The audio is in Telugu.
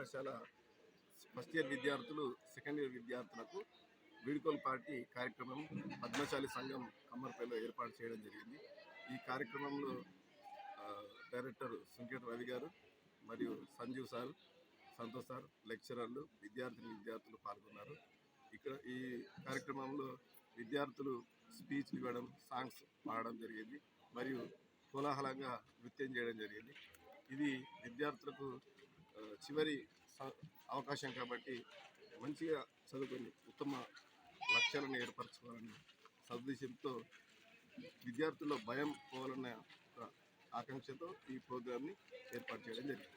కళాశాల ఫస్ట్ ఇయర్ విద్యార్థులు, సెకండ్ ఇయర్ విద్యార్థులకు వీడ్కోలు పార్టీ కార్యక్రమం పద్మశాలి సంఘం కమ్మర్పల్లిలో ఏర్పాటు చేయడం జరిగింది. ఈ కార్యక్రమంలో డైరెక్టర్ సుంకెట రవి గారు మరియు సంజీవ్ సార్, సంతోష్ సార్, లెక్చరర్లు, విద్యార్థులు పాల్గొన్నారు. ఇక్కడ ఈ కార్యక్రమంలో విద్యార్థులు స్పీచ్లు ఇవ్వడం, సాంగ్స్ పాడడం జరిగింది మరియు కోలాహలంగా నృత్యం చేయడం జరిగింది. ఇది విద్యార్థులకు చివరి అవకాశం కాబట్టి మంచిగా చదువుకొని ఉత్తమ లక్ష్యాలను ఏర్పరచుకోవాలని సదుద్దేశంతో విద్యార్థుల్లో భయం పోవాలన్న ఆకాంక్షతో ఈ ప్రోగ్రామ్ని ఏర్పాటు చేయడం జరిగింది.